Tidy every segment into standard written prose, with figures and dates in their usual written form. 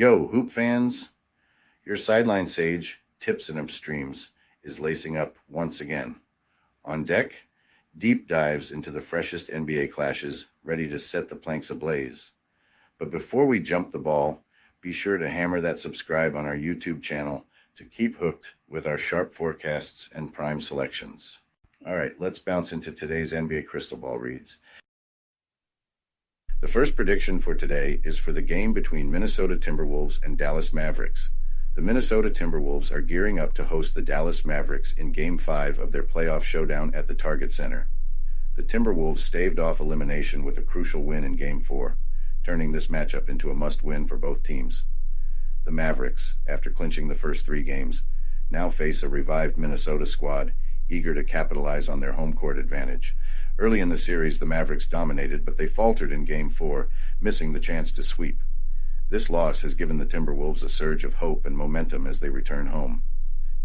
Yo, hoop fans! Your sideline sage, Tips and Upstreams, is lacing up once again. On deck, deep dives into the freshest NBA clashes, ready to set the planks ablaze. But before we jump the ball, be sure to hammer that subscribe on our YouTube channel to keep hooked with our sharp forecasts and prime selections. All right, let's bounce into today's NBA Crystal Ball reads. The first prediction for today is for the game between Minnesota Timberwolves and Dallas Mavericks. The Minnesota Timberwolves are gearing up to host the Dallas Mavericks in Game 5 of their playoff showdown at the Target Center. The Timberwolves staved off elimination with a crucial win in Game 4, turning this matchup into a must-win for both teams. The Mavericks, after clinching the first 3 games, now face a revived Minnesota squad eager to capitalize on their home court advantage. Early in the series, the Mavericks dominated, but they faltered in Game 4, missing the chance to sweep. This loss has given the Timberwolves a surge of hope and momentum as they return home.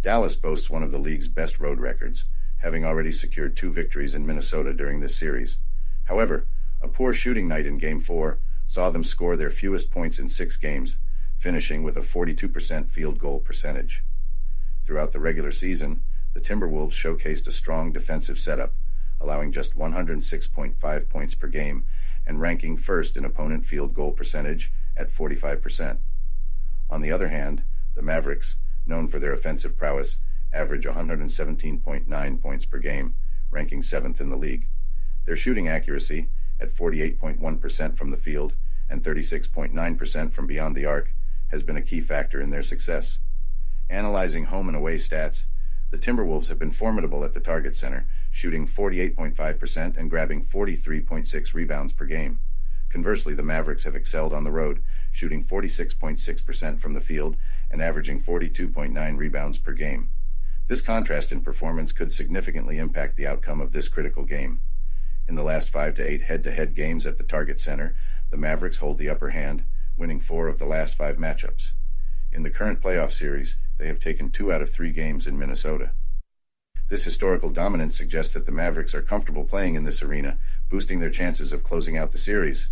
Dallas boasts one of the league's best road records, having already secured 2 victories in Minnesota during this series. However, a poor shooting night in Game 4 saw them score their fewest points in 6 games, finishing with a 42% field goal percentage. Throughout the regular season, the Timberwolves showcased a strong defensive setup, allowing just 106.5 points per game and ranking first in opponent field goal percentage at 45%. On the other hand, the Mavericks, known for their offensive prowess, average 117.9 points per game, ranking 7th in the league. Their shooting accuracy, at 48.1% from the field and 36.9% from beyond the arc, has been a key factor in their success. Analyzing home and away stats, the Timberwolves have been formidable at the Target Center, shooting 48.5% and grabbing 43.6 rebounds per game. Conversely, the Mavericks have excelled on the road, shooting 46.6% from the field and averaging 42.9 rebounds per game. This contrast in performance could significantly impact the outcome of this critical game. In the last 5 to 8 head-to-head games at the Target Center, the Mavericks hold the upper hand, winning 4 of the last 5 matchups. In the current playoff series, they have taken 2 out of 3 games in Minnesota. This historical dominance suggests that the Mavericks are comfortable playing in this arena, boosting their chances of closing out the series.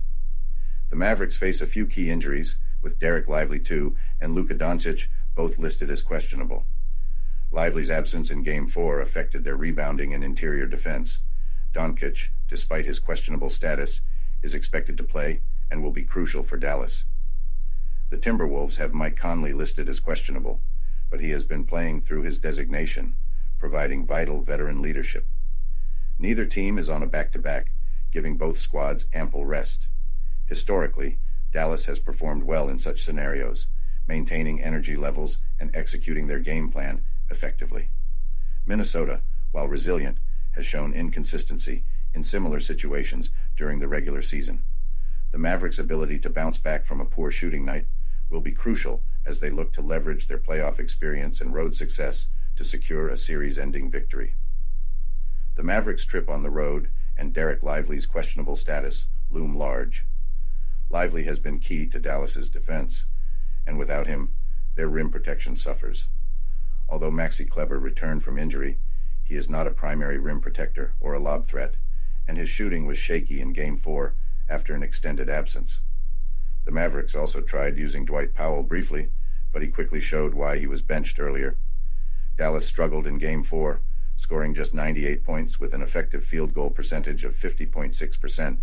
The Mavericks face a few key injuries, with Derek Lively II and Luka Doncic both listed as questionable. Lively's absence in Game 4 affected their rebounding and interior defense. Doncic, despite his questionable status, is expected to play and will be crucial for Dallas. The Timberwolves have Mike Conley listed as questionable, but he has been playing through his designation, providing vital veteran leadership. Neither team is on a back-to-back, giving both squads ample rest. Historically, Dallas has performed well in such scenarios, maintaining energy levels and executing their game plan effectively. Minnesota, while resilient, has shown inconsistency in similar situations during the regular season. The Mavericks' ability to bounce back from a poor shooting night will be crucial as they look to leverage their playoff experience and road success to secure a series-ending victory. The Mavericks' trip on the road and Derek Lively's questionable status loom large. Lively has been key to Dallas's defense, and without him, their rim protection suffers. Although Maxi Kleber returned from injury, he is not a primary rim protector or a lob threat, and his shooting was shaky in Game 4 after an extended absence. The Mavericks also tried using Dwight Powell briefly, but he quickly showed why he was benched earlier. Dallas struggled in Game 4, scoring just 98 points with an effective field goal percentage of 50.6%,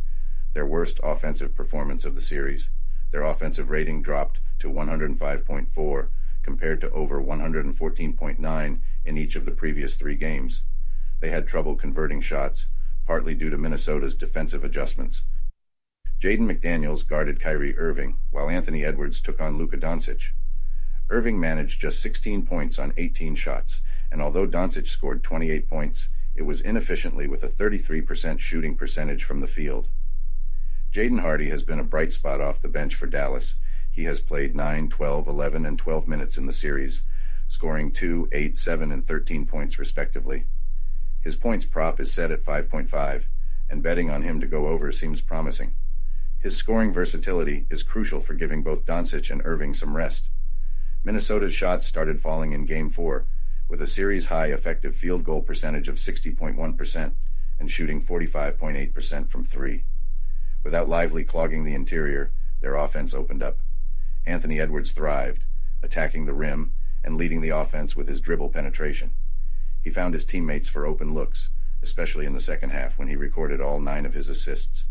their worst offensive performance of the series. Their offensive rating dropped to 105.4 compared to over 114.9 in each of the previous 3 games. They had trouble converting shots, partly due to Minnesota's defensive adjustments. Jaden McDaniels guarded Kyrie Irving, while Anthony Edwards took on Luka Doncic. Irving managed just 16 points on 18 shots, and although Doncic scored 28 points, it was inefficiently with a 33% shooting percentage from the field. Jaden Hardy has been a bright spot off the bench for Dallas. He has played 9, 12, 11, and 12 minutes in the series, scoring 2, 8, 7, and 13 points respectively. His points prop is set at 5.5, and betting on him to go over seems promising. His scoring versatility is crucial for giving both Doncic and Irving some rest. Minnesota's shots started falling in Game 4, with a series-high effective field goal percentage of 60.1% and shooting 45.8% from 3. Without Lively clogging the interior, their offense opened up. Anthony Edwards thrived, attacking the rim and leading the offense with his dribble penetration. He found his teammates for open looks, especially in the second half when he recorded all 9 of his assists.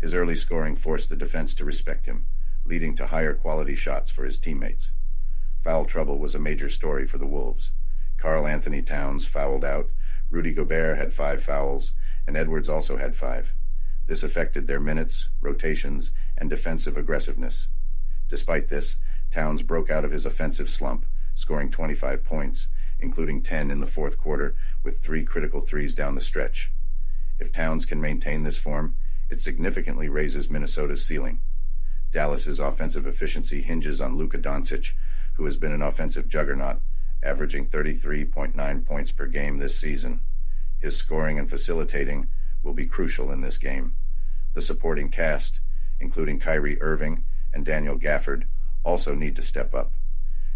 His early scoring forced the defense to respect him, leading to higher quality shots for his teammates. Foul trouble was a major story for the Wolves. Karl Anthony Towns fouled out, Rudy Gobert had 5 fouls, and Edwards also had 5. This affected their minutes, rotations, and defensive aggressiveness. Despite this, Towns broke out of his offensive slump, scoring 25 points, including 10 in the fourth quarter, with 3 critical threes down the stretch. If Towns can maintain this form, it significantly raises Minnesota's ceiling. Dallas's offensive efficiency hinges on Luka Doncic, who has been an offensive juggernaut, averaging 33.9 points per game this season. His scoring and facilitating will be crucial in this game. The supporting cast, including Kyrie Irving and Daniel Gafford, also need to step up.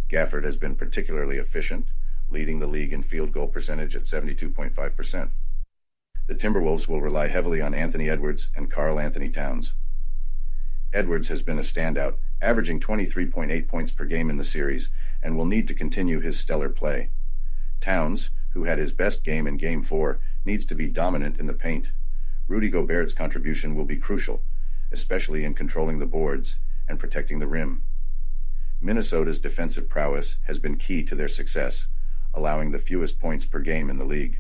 Gafford has been particularly efficient, leading the league in field goal percentage at 72.5%. The Timberwolves will rely heavily on Anthony Edwards and Karl Anthony Towns. Edwards has been a standout, averaging 23.8 points per game in the series, and will need to continue his stellar play. Towns, who had his best game in Game 4, needs to be dominant in the paint. Rudy Gobert's contribution will be crucial, especially in controlling the boards and protecting the rim. Minnesota's defensive prowess has been key to their success, allowing the fewest points per game in the league.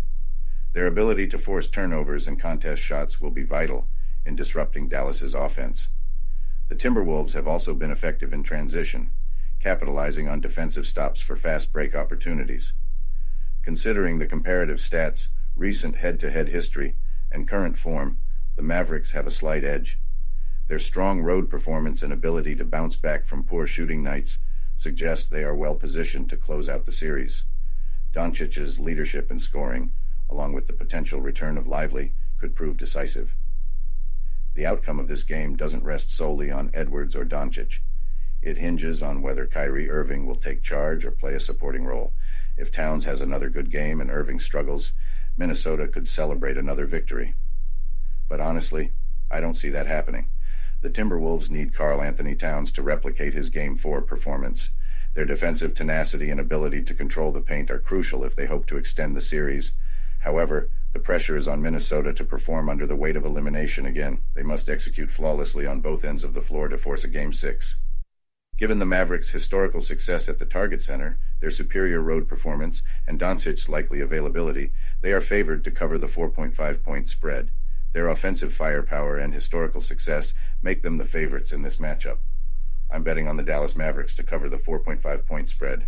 Their ability to force turnovers and contest shots will be vital in disrupting Dallas's offense. The Timberwolves have also been effective in transition, capitalizing on defensive stops for fast break opportunities. Considering the comparative stats, recent head-to-head history, and current form, the Mavericks have a slight edge. Their strong road performance and ability to bounce back from poor shooting nights suggest they are well positioned to close out the series. Doncic's leadership and scoring, along with the potential return of Lively, could prove decisive. The outcome of this game doesn't rest solely on Edwards or Doncic. It hinges on whether Kyrie Irving will take charge or play a supporting role. If Towns has another good game and Irving struggles, Minnesota could celebrate another victory. But honestly, I don't see that happening. The Timberwolves need Karl Anthony Towns to replicate his Game 4 performance. Their defensive tenacity and ability to control the paint are crucial if they hope to extend the series. However, the pressure is on Minnesota to perform under the weight of elimination again. They must execute flawlessly on both ends of the floor to force a Game 6. Given the Mavericks' historical success at the Target Center, their superior road performance, and Doncic's likely availability, they are favored to cover the 4.5-point spread. Their offensive firepower and historical success make them the favorites in this matchup. I'm betting on the Dallas Mavericks to cover the 4.5-point spread.